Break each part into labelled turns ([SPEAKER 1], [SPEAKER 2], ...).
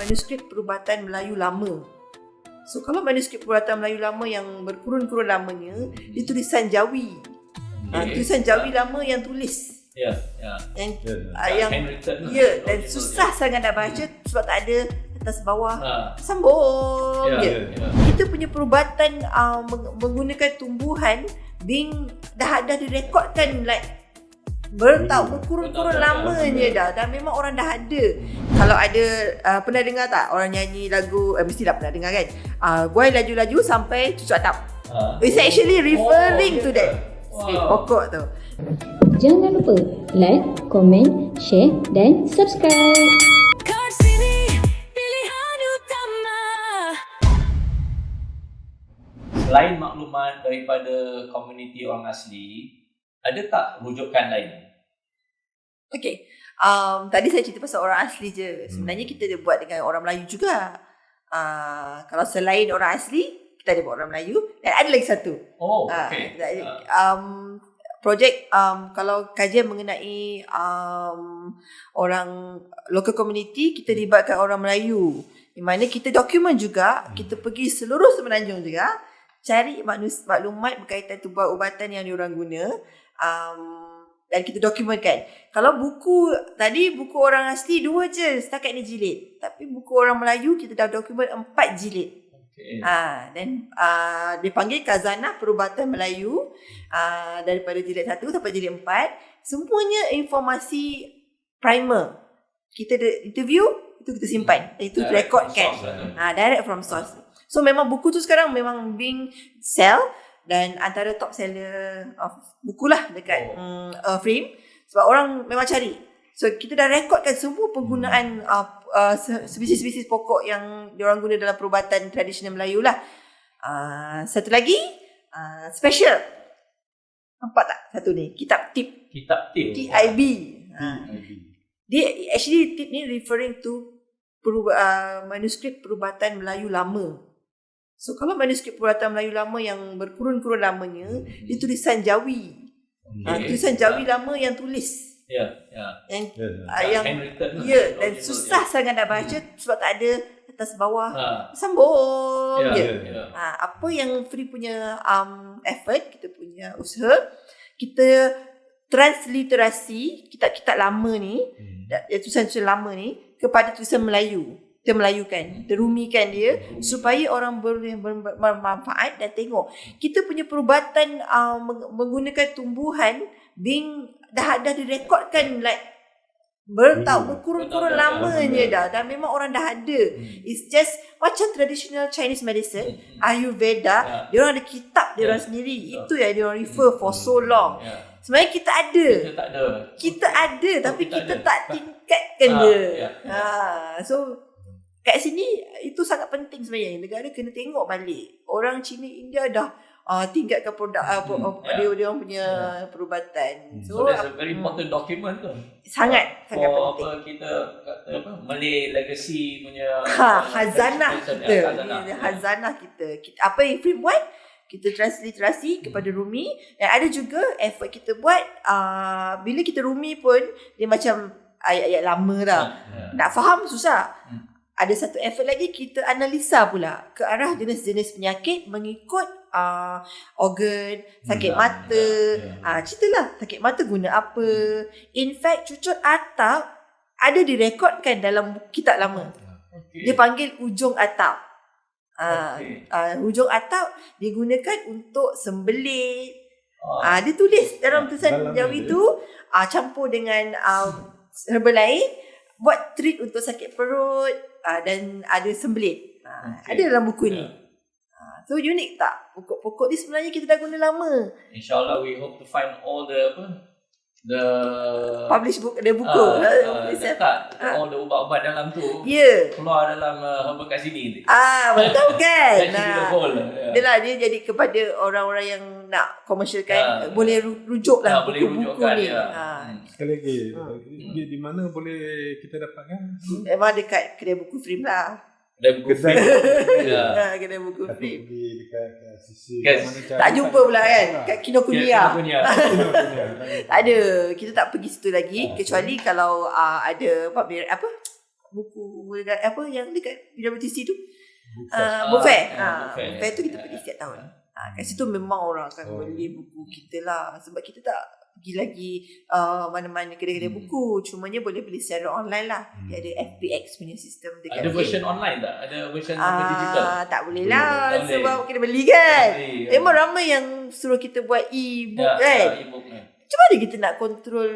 [SPEAKER 1] manuskrip perubatan Melayu lama. So kalau manuskrip perubatan Melayu lama yang berkurun-kurun lamanya, dia tulisan Jawi. Tulisan Jawi lama yang tulis. Dan susah sangat nak baca sebab tak ada atas bawah sambung Kita punya perubatan menggunakan tumbuhan dah direkodkan berkurun-kurun lamanya dah, dan memang orang dah ada. Kalau ada pernah dengar tak orang nyanyi lagu, mestilah pernah dengar kan, buai laju-laju sampai cucuk atap. It's actually referring to that pokok tu.
[SPEAKER 2] Jangan lupa like, komen, share dan subscribe.
[SPEAKER 3] Selain maklumat daripada komuniti orang asli, ada tak rujukan lain?
[SPEAKER 1] Okay, tadi saya cerita pasal orang asli je. Sebenarnya kita ada buat dengan orang Melayu juga. Kalau selain orang asli, kita ada buat orang Melayu. Dan ada lagi satu. Projek kalau kajian mengenai orang local community, kita libatkan orang Melayu. Di mana kita dokumen juga, kita pergi seluruh Semenanjung juga, cari maklumat berkaitan ubatan yang diorang guna, dan kita dokumenkan. Kalau buku orang asli 2 je setakat ni jilid, tapi buku orang Melayu kita dah dokumen 4 jilid. Dan dia panggil Khazanah Perubatan Melayu, daripada jilid 1 sampai jilid 4. Semuanya informasi primer. Kita ada interview, itu kita simpan, itu rekodkan, direct from source. So memang buku tu sekarang memang being sell, dan antara top seller of buku lah dekat Frame, sebab orang memang cari. So kita dah rekodkan semua penggunaan spesies-spesies pokok yang diorang guna dalam perubatan tradisional Melayu lah. Satu lagi special, nampak tak satu ni, kitab tip TIB. Dia actually tip ni referring to manuskrip perubatan Melayu lama. So kalau manuskrip perubatan Melayu lama yang berkurun-kurun lamanya, dia tulisan Jawi. Tulisan Jawi lama yang tulis. Dan susah sangat nak baca sebab tak ada atas bawah sambung Apa yang Free punya effort, kita punya usaha, kita transliterasi kitab-kitab lama ni, tulisan-tulisan lama ni kepada tulisan Melayu. Kita melayukan, terumikan dia supaya orang boleh bermanfaat dan tengok. Kita punya perubatan menggunakan tumbuhan dah direkodkan berkurun-kurun lamanya dah, dan memang orang dah ada. It's just macam traditional Chinese medicine, Ayurveda, dia orang ada kitab dia orang sendiri. Itu yang dia orang refer for so long. Sebenarnya kita ada tapi kita tak tingkatkan dia. So kat sini itu sangat penting sebenarnya. Negara kena tengok balik. Orang Cina India dah tingkatkan produk dia orang punya perubatan.
[SPEAKER 3] So that's a very important document tu.
[SPEAKER 1] Sangat penting.
[SPEAKER 3] Kita kata Malay legacy punya
[SPEAKER 1] khazanah kita. Apa yang Frame buat, kita transliterasi kepada Rumi, dan ada juga effort kita buat bila kita Rumi pun dia macam ayat-ayat lama dah. Nak faham susah. Ada satu effort lagi, kita analisa pula ke arah jenis-jenis penyakit mengikut organ, sakit mata. Ceritalah sakit mata guna apa. In fact, cucut atap ada direkodkan dalam kitab lama. Dia panggil ujung atap. Ujung atap digunakan untuk sembelit. Dia tulis dalam tulisan Jawi tu, campur dengan herba lain, buat treat untuk sakit perut, dan ada sembelit. Ada dalam buku ni. So unik tak? Pokok-pokok ni sebenarnya kita dah guna lama.
[SPEAKER 3] InsyaAllah we hope to find all the
[SPEAKER 1] publish book, ada buku.
[SPEAKER 3] All the ubat-ubat dalam tu keluar dalam Herbal kat sini.
[SPEAKER 1] Betul kan?
[SPEAKER 3] Dia
[SPEAKER 1] jadi kepada orang-orang yang nak komersialkan, boleh rujuk lah buku-buku ni.
[SPEAKER 4] Sekali lagi, dia di mana boleh kita dapatkan?
[SPEAKER 1] Memang dekat kedai buku Frame lah.
[SPEAKER 3] Kedai buku Frame.
[SPEAKER 1] Kedai buku Frame.
[SPEAKER 4] Dekat sisi
[SPEAKER 1] tak jumpa pula kan? Kat Kinokuniya. Tak ada. Kita tak pergi situ lagi, kecuali kalau ada buku apa yang dekat PWTC tu.
[SPEAKER 3] Ah,
[SPEAKER 1] Book Fair.
[SPEAKER 3] Book Fair.
[SPEAKER 1] Book Fair tu kita pergi setiap tahun. Kat situ memang orang akan beli buku kita lah. Sebab kita tak pergi lagi mana-mana kedai-kedai buku. Cumanya boleh beli secara online lah. Dia ada FBX punya sistem dekat.
[SPEAKER 3] Ada version online tak? Ada version digital?
[SPEAKER 1] Tak boleh lah.
[SPEAKER 3] Tak boleh.
[SPEAKER 1] Sebab kena beli kan.
[SPEAKER 3] Tak boleh.
[SPEAKER 1] Memang ramai yang suruh kita buat e-book kan.
[SPEAKER 3] E-book ni.
[SPEAKER 1] Macam mana kita nak kontrol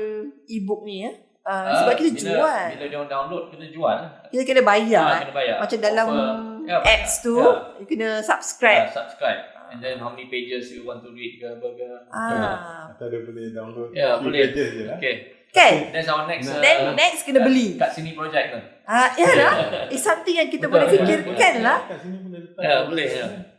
[SPEAKER 1] e-book ni ya? Sebab kita jual.
[SPEAKER 3] Bila dia orang download, kita jual.
[SPEAKER 1] Kita kena bayar.
[SPEAKER 3] Kena bayar.
[SPEAKER 1] Macam dalam apps tu, you kena subscribe.
[SPEAKER 3] Subscribe. And then how many pages you want to read ke apa ke.
[SPEAKER 4] Atau dia boleh download.
[SPEAKER 3] Ya, boleh.
[SPEAKER 4] pages je lah.
[SPEAKER 3] Okay.
[SPEAKER 1] Kan?
[SPEAKER 3] That's our next.
[SPEAKER 1] Then next kena beli.
[SPEAKER 3] Kat sini project tu.
[SPEAKER 1] Ya lah. It's something yang kita boleh fikirkan lah.
[SPEAKER 4] Kat sini boleh letak.
[SPEAKER 3] Ya, boleh.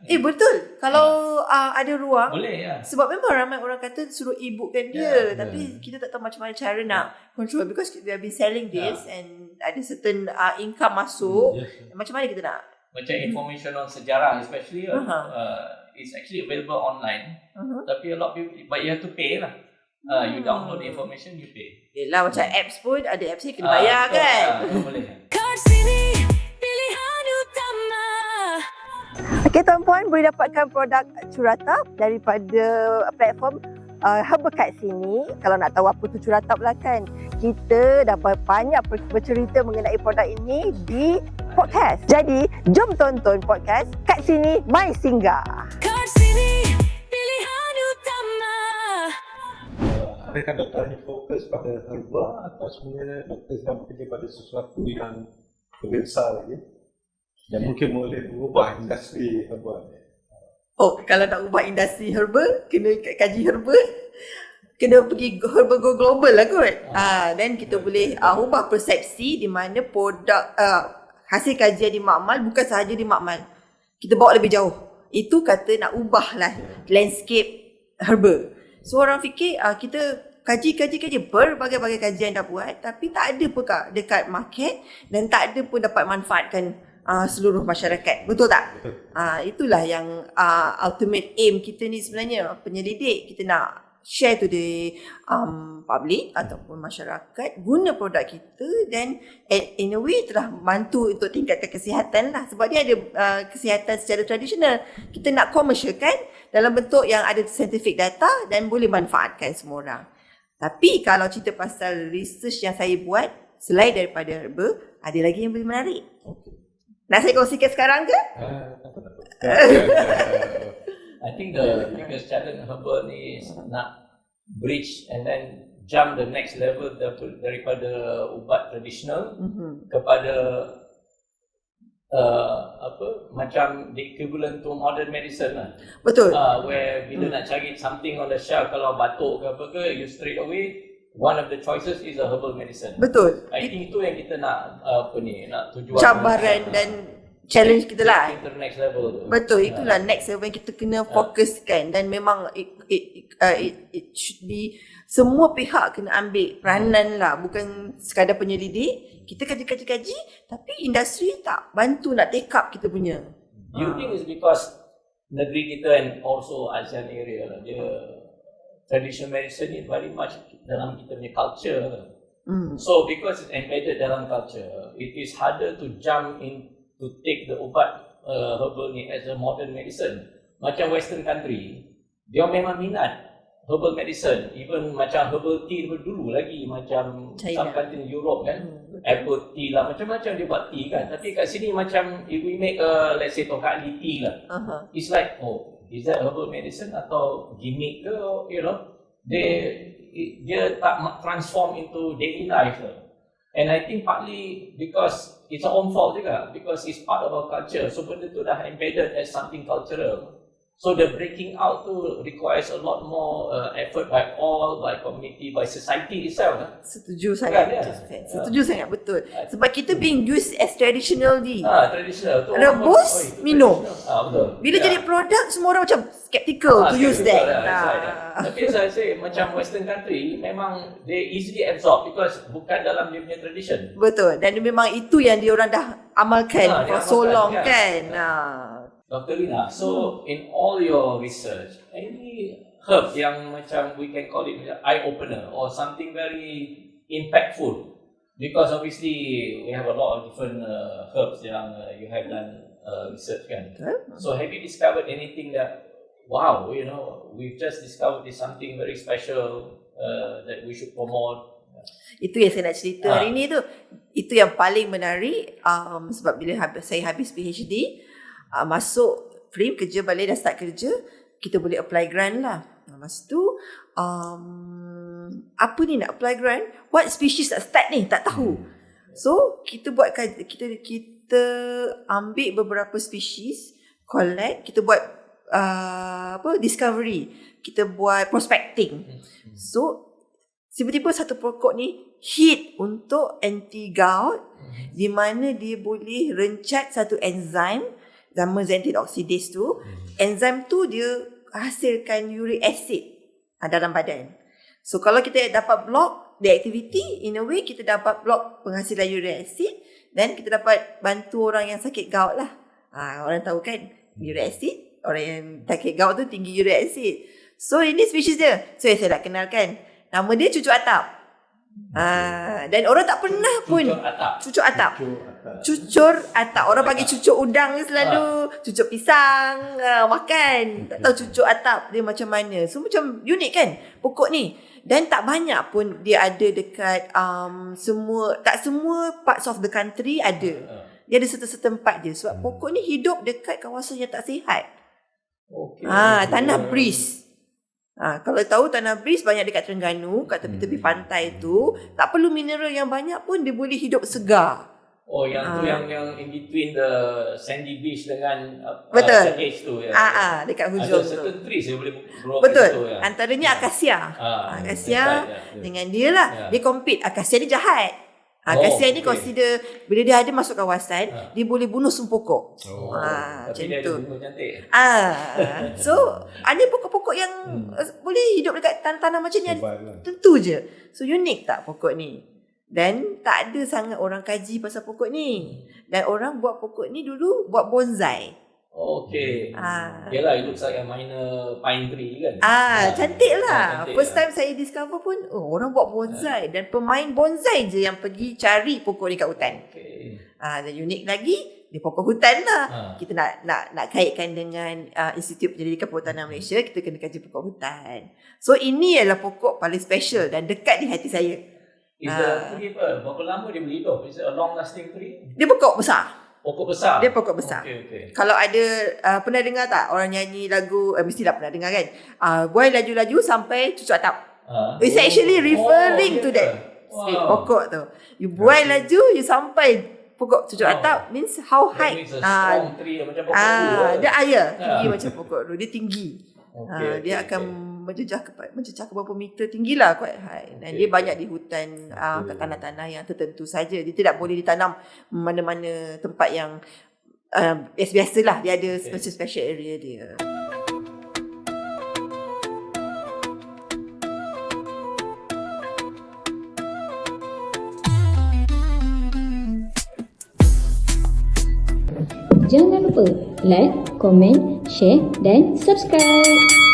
[SPEAKER 3] Ya.
[SPEAKER 1] Betul. Kalau ada ruang.
[SPEAKER 3] Boleh ya.
[SPEAKER 1] Sebab memang ramai orang kata suruh e-bookkan dia. Tapi kita tak tahu macam mana cara nak control. Because we have been selling this and ada certain income masuk. Macam mana kita nak?
[SPEAKER 3] Macam information on sejarah especially. It's actually available online. Tapi a lot of people, but you have to pay lah. You download the information, you pay.
[SPEAKER 1] Yelah macam apps pun ada apps ni kena bayar kan.
[SPEAKER 3] Boleh.
[SPEAKER 5] Kat sini pilihan utama.
[SPEAKER 1] Okey tuan-puan, boleh dapatkan produk Curatap daripada platform Herbal kat sini. Kalau nak tahu apa tu Curatap lah kan, kita dapat banyak bercerita mengenai produk ini di podcast. Jadi, jom tonton podcast Kat Sini My Singgah.
[SPEAKER 5] Kat sini pilihan utama.
[SPEAKER 4] Adakah doktor hanya fokus pada herba atau sebenarnya doktor sedang bekerja pada sesuatu yang lebih besar lagi yang mungkin boleh mengubah industri herba ni?
[SPEAKER 1] Oh, kalau nak ubah industri herbal, kena kaji herbal. Kena pergi herbal go global lah kot. Then kita boleh ubah persepsi di mana produk hasil kajian di makmal bukan sahaja di makmal. Kita bawa lebih jauh. Itu kata nak ubah lah landscape herbal. So orang fikir kita kaji berbagai-bagai kajian dah buat tapi tak ada pun dekat market dan tak ada pun dapat manfaatkan seluruh masyarakat. Betul tak? Itulah yang ultimate aim kita ni sebenarnya. Penyelidik kita nak share to the public ataupun masyarakat guna produk kita dan in a way telah bantu untuk tingkatkan kesihatan lah. Sebab dia ada kesihatan secara tradisional. Kita nak commercialkan dalam bentuk yang ada scientific data dan boleh manfaatkan semua orang. Tapi kalau cerita pasal research yang saya buat selain daripada herba, ada lagi yang lebih menarik. Nak saya kongsikan sekarang ke?
[SPEAKER 3] I think the biggest challenge herbal ni is nak bridge and then jump the next level daripada ubat tradisional kepada macam the equivalent to modern medicine lah.
[SPEAKER 1] Betul.
[SPEAKER 3] Where bila nak cari something on the shelf, kalau batuk ke apa ke, you straight away one of the choices is a herbal medicine.
[SPEAKER 1] Betul.
[SPEAKER 3] I think itu yang kita nak nak tujuan
[SPEAKER 1] Cabaran dan challenge kita lah.
[SPEAKER 3] to the next level tu.
[SPEAKER 1] Betul, itulah next level yang kita kena fokuskan dan memang it should be semua pihak kena ambil peranan lah, bukan sekadar penyelidik. Kita kaji, tapi industri tak bantu nak take up kita punya.
[SPEAKER 3] You think it's because negeri kita and also ASEAN area lah, dia traditional medicine ni very much dalam kita punya culture lah. So because it's embedded dalam culture, it is harder to jump in to take the ubat herbal ni as a modern medicine. Macam western country, dia memang minat herbal medicine, even macam herbal tea dulu lagi, macam some country in Europe kan, apple tea lah, macam-macam dia buat tea kan. Tapi kat sini macam if we make let's say tongkat ali tea lah, it's like, oh, is that herbal medicine atau gimmick ke, you know, dia tak transform into daily life lah. And I think partly because it's our own fault juga, because it's part of our culture. So benda tu dah embedded as something cultural. So the breaking out tu requires a lot more effort by all, by community, by society itself.
[SPEAKER 1] Setuju sangat. Setuju sangat, betul. Sebab kita being used as traditional ni.
[SPEAKER 3] Traditional tu.
[SPEAKER 1] Rebus, minum.
[SPEAKER 3] Betul.
[SPEAKER 1] Bila jadi produk, semua orang macam skeptical to use that.
[SPEAKER 3] Tapi saya say macam western country memang they easily absorb because bukan dalam dia punya tradition.
[SPEAKER 1] Betul. Dan memang itu yang diorang dah amalkan for so long kan.
[SPEAKER 3] Dr. Lina, so in all your research, any herb yang macam we can call it eye opener or something very impactful Because obviously we have a lot of different herbs yang you have done research kan. So have you discovered anything that, wow, you know, we've just discovered this something very special that we should promote?
[SPEAKER 1] Itu yang saya nak cerita hari ni tu. Itu yang paling menarik sebab bila saya habis PhD, masuk frame kerja balik, dah start kerja, kita boleh apply grant lah. Masa tu apa ni nak apply grant, what species nak start ni, tak tahu. So kita buat kita ambil beberapa species, collect, kita buat discovery, kita buat prospecting. So tiba-tiba satu pokok ni hit untuk anti gout, di mana dia boleh rencat satu enzim nama xanthine oxidase tu. Enzim tu dia hasilkan uric acid dalam badan. So kalau kita dapat block the activity, in a way kita dapat block penghasilan uric acid, dan kita dapat bantu orang yang sakit gout lah. Orang tahu kan uric acid, orang yang sakit gout tu tinggi uric acid. So ini spesies dia. So saya nak kenalkan, nama dia cucuk atap. Dan orang tak pernah pun cucuk atap. Cucur atap. Orang panggil cucuk udang selalu, cucuk pisang, makan. Tak tahu cucuk atap dia macam mana. So macam unik kan pokok ni. Dan tak banyak pun dia ada dekat tak semua parts of the country ada. Dia ada certain part je. Sebab pokok ni hidup dekat kawasan yang tak sihat. Tanah bris. Kalau tahu tanah bris banyak dekat Terengganu, kat tepi-tepi pantai tu, tak perlu mineral yang banyak pun dia boleh hidup segar.
[SPEAKER 3] Oh, yang tu yang in between the sandy beach dengan
[SPEAKER 1] betul.
[SPEAKER 3] Edge tu ya.
[SPEAKER 1] Dekat hujung tu.
[SPEAKER 3] Ada certain trees yang boleh grow
[SPEAKER 1] betul.
[SPEAKER 3] Situ, ya.
[SPEAKER 1] Antaranya akasia. Akasia dengan dia lah. Dia compete. Akasia ni jahat. Akasia ni consider bila dia ada masuk kawasan, dia boleh bunuh semua pokok. Macam
[SPEAKER 3] dia
[SPEAKER 1] tu.
[SPEAKER 3] ada bunga cantik.
[SPEAKER 1] So ada pokok-pokok yang boleh hidup dekat tanah macam ni. Tentu je. So unik tak pokok ni? Dan tak ada sangat orang kaji pasal pokok ni. Dan orang buat pokok ni dulu buat bonsai.
[SPEAKER 3] Okay. Yalah, it looks like a minor pine tree kan.
[SPEAKER 1] Cantik lah.
[SPEAKER 3] Cantik
[SPEAKER 1] First time saya discover pun, orang buat bonsai. Dan pemain bonsai je yang pergi cari pokok ni kat hutan.
[SPEAKER 3] Okay.
[SPEAKER 1] Dan unik lagi, dia pokok hutan lah. Kita nak kaitkan dengan Institut Penyelidikan Perhutanan Malaysia, kita kena kaji pokok hutan. So ini adalah pokok paling special dan dekat di hati saya.
[SPEAKER 3] Is the tree berapa lama dia boleh hidup? Is it a long lasting tree?
[SPEAKER 1] Dia pokok besar.
[SPEAKER 3] Pokok besar?
[SPEAKER 1] Dia pokok besar.
[SPEAKER 3] Okay.
[SPEAKER 1] Kalau ada, pernah dengar tak orang nyanyi lagu, mestilah pernah dengar kan, buai laju-laju sampai cucuk atap. It's actually referring to that pokok tu. You buai laju, you sampai pokok cucuk atap, means how high.
[SPEAKER 3] That means a strong tree macam pokok dulu.
[SPEAKER 1] Dia tinggi macam pokok tu. Dia tinggi. Dia akan menjejah ke berapa meter tinggi lah, quite high. Dan dia banyak di hutan, kat tanah-tanah yang tertentu saja. Dia tidak boleh ditanam mana-mana tempat yang biasalah. Dia ada special area dia.
[SPEAKER 2] Jangan lupa like, komen, share dan subscribe.